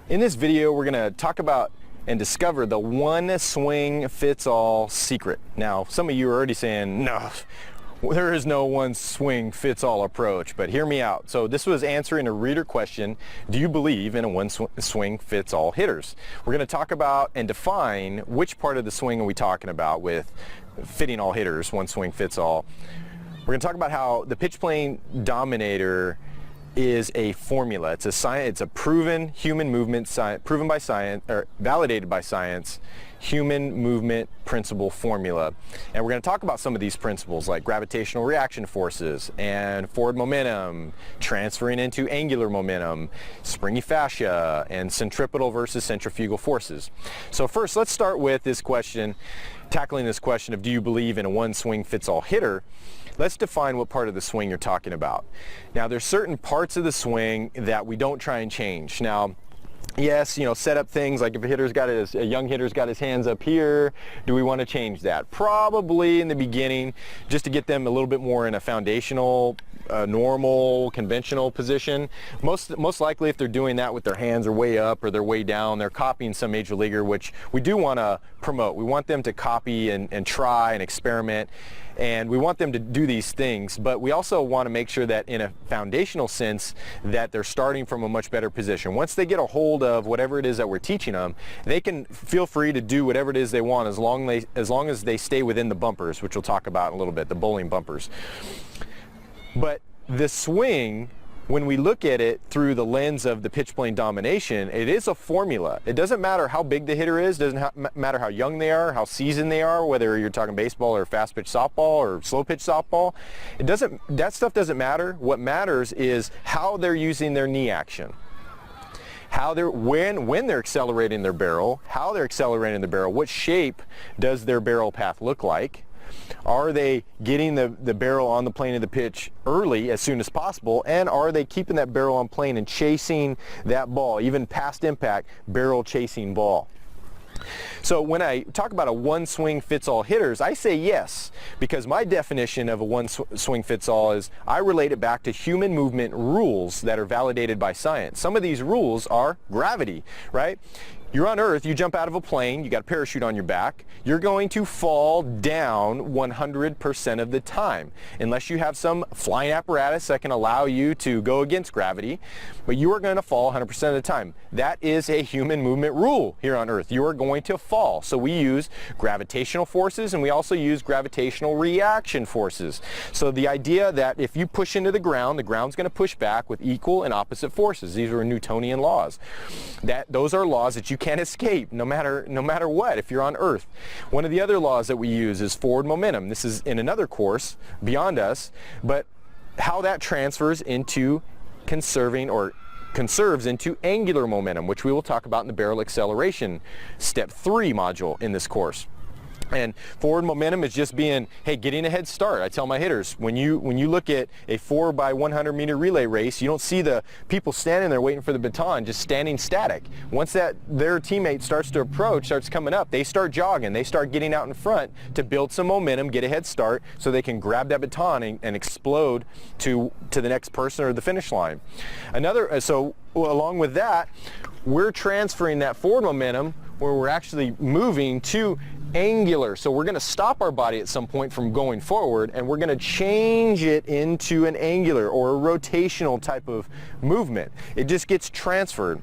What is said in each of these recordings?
In this video, we're going to talk about and discover the one swing fits all secret. Now, some of you are already saying, no, there is no one swing fits all approach, but hear me out. So this was answering a reader question, do you believe in a one swing fits all hitters? We're going to talk about and define which part of the swing are we talking about with fitting all hitters, one swing fits all. We're going to talk about how the pitch plane dominator is a formula. It's a proven human movement, proven by science, or validated by science, human movement principle formula. And we're going to talk about some of these principles like gravitational reaction forces and forward momentum, transferring into angular momentum, springy fascia, and centripetal versus centrifugal forces. So first, let's start with this question, tackling this question of do you believe in a one swing fits all hitter? Let's define what part of the swing you're talking about. Now, there's certain parts of the swing that we don't try and change. Now, yes, set up things like if a young hitter's got his hands up here, do we want to change that? Probably in the beginning, just to get them a little bit more in a foundational, normal, conventional position. Most likely if they're doing that with their hands are way up or they're way down, they're copying some major leaguer, which we do want to promote. We want them to copy and try and experiment. And we want them to do these things, but we also want to make sure that in a foundational sense that they're starting from a much better position. Once they get a hold of whatever it is that we're teaching them, they can feel free to do whatever it is they want as long as they stay within the bumpers, which we'll talk about in a little bit, the bowling bumpers. But the swing, when we look at it through the lens of the pitch plane domination, it is a formula. It doesn't matter how big the hitter is, doesn't matter how young they are, how seasoned they are, whether you're talking baseball or fast pitch softball or slow pitch softball. That stuff doesn't matter. What matters is how they're using their knee action. When they're accelerating their barrel, how they're accelerating the barrel, what shape does their barrel path look like? Are they getting the barrel on the plane of the pitch early as soon as possible, and are they keeping that barrel on plane and chasing that ball, even past impact, barrel chasing ball? So when I talk about a one swing fits all hitters, I say yes, because my definition of a one swing fits all is I relate it back to human movement rules that are validated by science. Some of these rules are gravity, right? You're on Earth, you jump out of a plane, you got a parachute on your back, you're going to fall down 100% of the time, unless you have some flying apparatus that can allow you to go against gravity, but you are going to fall 100% of the time. That is a human movement rule here on Earth. You are going to fall. So we use gravitational forces and we also use gravitational reaction forces. So the idea that if you push into the ground's going to push back with equal and opposite forces. These are Newtonian laws. Those are laws that you can't escape no matter what if you're on Earth. One of the other laws that we use is forward momentum. This is in another course beyond us, but how that transfers into conserves into angular momentum, which we will talk about in the barrel acceleration step 3 module in this course. And forward momentum is just being, hey, getting a head start. I tell my hitters, when you look at a 4x100 meter relay race, you don't see the people standing there waiting for the baton, just standing static. Once their teammate starts to approach, starts coming up, they start jogging, they start getting out in front to build some momentum, get a head start, so they can grab that baton and explode to the next person or the finish line. Along with that, we're transferring that forward momentum where we're actually moving to angular. So we're going to stop our body at some point from going forward, and we're going to change it into an angular or a rotational type of movement. It just gets transferred.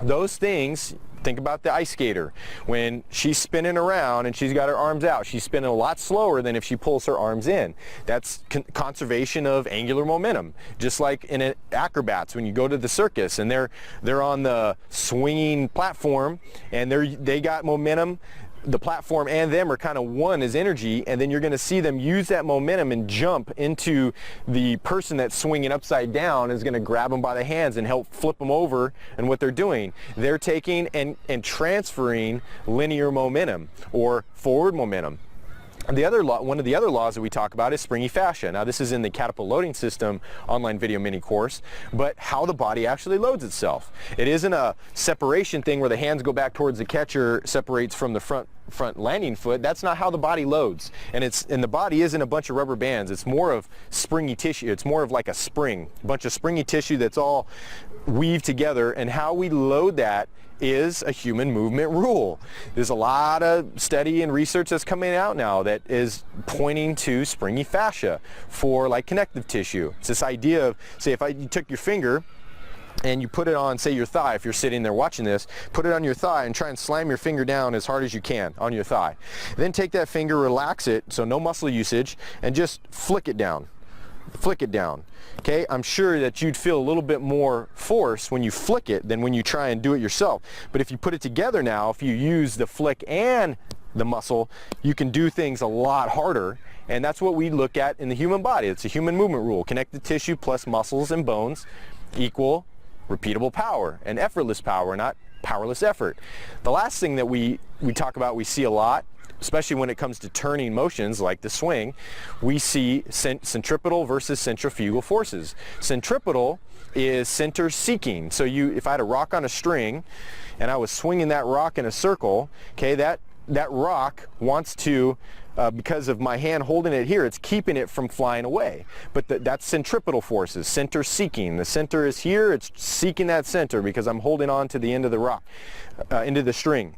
Those things, think about the ice skater. When she's spinning around and she's got her arms out, she's spinning a lot slower than if she pulls her arms in. That's conservation of angular momentum. Just like in acrobats, when you go to the circus and they're on the swinging platform and they got momentum, the platform and them are kind of one as energy, and then you're going to see them use that momentum and jump into the person that's swinging upside down is going to grab them by the hands and help flip them over. And what they're doing, they're taking and transferring linear momentum or forward momentum. One of the other laws that we talk about is springy fascia. Now, this is in the Catapult Loading System online video mini course, but how the body actually loads itself. It isn't a separation thing where the hands go back towards the catcher, separates from the front front landing foot, that's not how the body loads. And the body isn't a bunch of rubber bands. It's more of springy tissue. It's more of like a spring, a bunch of springy tissue that's all weaved together, and how we load that is a human movement rule. There's a lot of study and research that's coming out now that is pointing to springy fascia for like connective tissue. It's this idea of, say, if you took your finger and you put it on, say, your thigh, if you're sitting there watching this, put it on your thigh and try and slam your finger down as hard as you can on your thigh. Then take that finger, relax it, so no muscle usage, and just flick it down. Flick it down. Okay, I'm sure that you'd feel a little bit more force when you flick it than when you try and do it yourself. But if you put it together now, if you use the flick and the muscle, you can do things a lot harder. And that's what we look at in the human body. It's a human movement rule. Connective tissue plus muscles and bones equal repeatable power and effortless power, not powerless effort. The last thing that we talk about, we see a lot, especially when it comes to turning motions like the swing, we see centripetal versus centrifugal forces. Centripetal is center seeking. So if I had a rock on a string and I was swinging that rock in a circle, okay, that rock wants to, because of my hand holding it here, it's keeping it from flying away. But that's centripetal forces, center seeking. The center is here, it's seeking that center because I'm holding on to the end of the rock, into the string.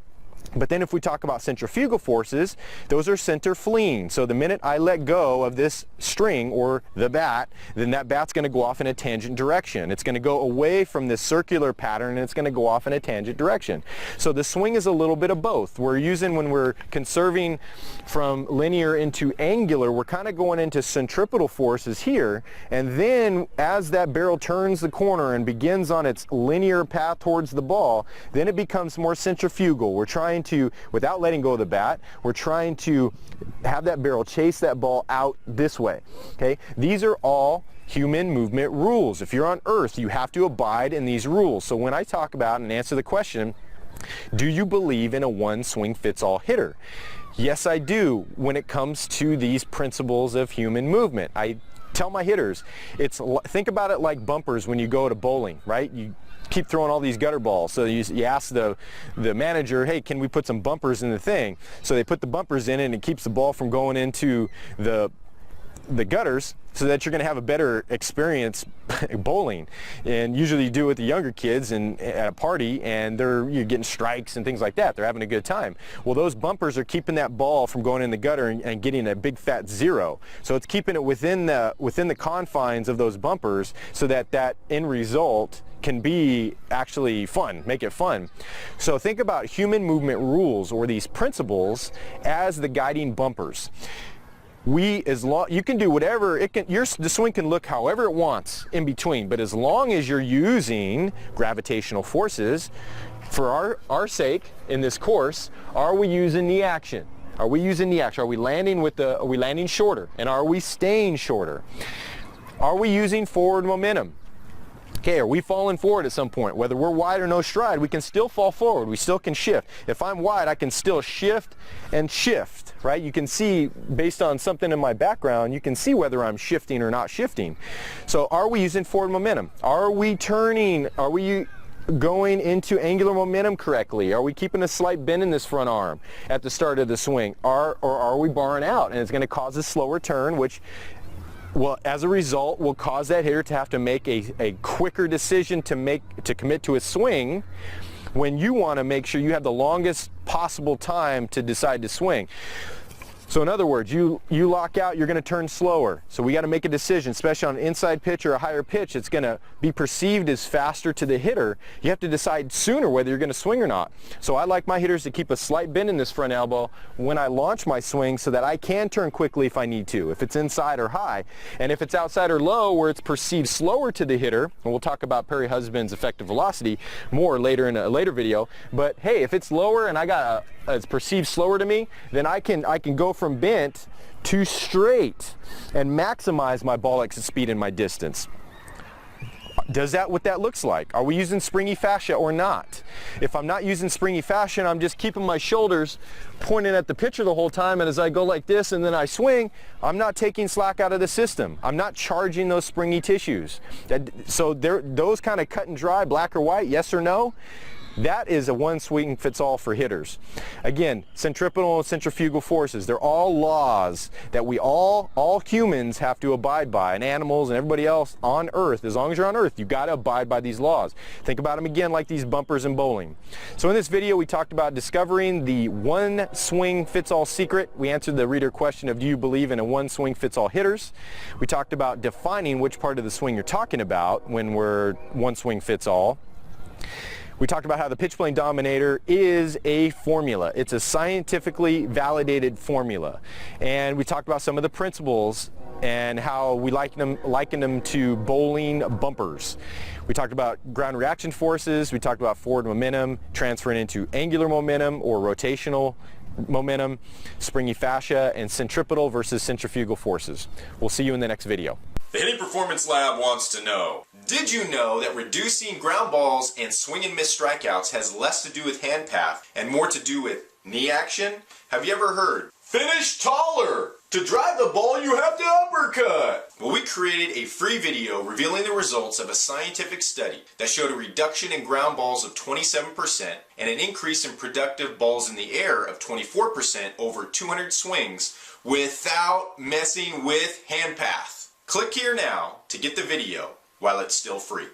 But then if we talk about centrifugal forces, those are center fleeing. So the minute I let go of this string or the bat, then that bat's going to go off in a tangent direction. It's going to go away from this circular pattern and it's going to go off in a tangent direction. So the swing is a little bit of both. We're using, when we're conserving from linear into angular, we're kind of going into centripetal forces here. And then as that barrel turns the corner and begins on its linear path towards the ball, then it becomes more centrifugal. We're trying to, without letting go of the bat, we're trying to have that barrel chase that ball out this way. Okay, these are all human movement rules. If you're on Earth, you have to abide in these rules. So when I talk about and answer the question, do you believe in a one swing fits all hitter? Yes, I do. When it comes to these principles of human movement, I tell my hitters, think about it like bumpers when you go to bowling, right? You keep throwing all these gutter balls. So you ask the manager, hey, can we put some bumpers in the thing? So they put the bumpers in and it keeps the ball from going into the gutters, so that you're going to have a better experience bowling. And usually you do it with the younger kids and at a party, and you're getting strikes and things like that. They're having a good time. Well, those bumpers are keeping that ball from going in the gutter and getting a big fat zero. So it's keeping it within the confines of those bumpers, so that end result can be actually fun, make it fun. So think about human movement rules, or these principles, as the guiding bumpers. You can do whatever the swing can look however it wants in between, but as long as you're using gravitational forces, for our sake in this course, are we using the action? Are we using the action? Are we landing shorter? And are we staying shorter? Are we using forward momentum? Okay, are we falling forward at some point? Whether we're wide or no stride, we can still fall forward. We still can shift. If I'm wide, I can still shift and shift, right? You can see, based on something in my background, you can see whether I'm shifting or not shifting. So are we using forward momentum? Are we turning? Are we going into angular momentum correctly? Are we keeping a slight bend in this front arm at the start of the swing? Or are we barring out? And it's going to cause a slower turn, which, well, as a result, will cause that hitter to have to make a quicker decision to commit to a swing, when you want to make sure you have the longest possible time to decide to swing. So in other words, you lock out, you're going to turn slower. So we got to make a decision, especially on an inside pitch or a higher pitch. It's going to be perceived as faster to the hitter. You have to decide sooner whether you're going to swing or not. So I like my hitters to keep a slight bend in this front elbow when I launch my swing, so that I can turn quickly if I need to, if it's inside or high. And if it's outside or low, where it's perceived slower to the hitter, and we'll talk about Perry Husband's effective velocity more later in a later video, but hey, if it's lower and it's perceived slower to me, then I can go from bent to straight and maximize my ball exit speed and my distance. Does that what that looks like? Are we using springy fascia or not? If I'm not using springy fascia and I'm just keeping my shoulders pointing at the pitcher the whole time, and as I go like this and then I swing, I'm not taking slack out of the system. I'm not charging those springy tissues. So those kind of cut and dry, black or white, yes or no? That is a one swing fits all for hitters. Again, centripetal and centrifugal forces, they're all laws that we all humans have to abide by, and animals and everybody else on Earth. As long as you're on Earth, you've got to abide by these laws. Think about them again like these bumpers in bowling. So in this video, we talked about discovering the one swing fits all secret. We answered the reader question of, do you believe in a one swing fits all hitters? We talked about defining which part of the swing you're talking about when we're one swing fits all. We talked about how the pitch plane dominator is a formula. It's a scientifically validated formula. And we talked about some of the principles and how we liken them to bowling bumpers. We talked about ground reaction forces. We talked about forward momentum transferring into angular momentum or rotational momentum, springy fascia, and centripetal versus centrifugal forces. We'll see you in the next video. The Hitting Performance Lab wants to know, did you know that reducing ground balls and swing and miss strikeouts has less to do with hand path and more to do with knee action? Have you ever heard, finish taller? To drive the ball, you have to uppercut. Well, we created a free video revealing the results of a scientific study that showed a reduction in ground balls of 27% and an increase in productive balls in the air of 24% over 200 swings without messing with hand path. Click here now to get the video while it's still free.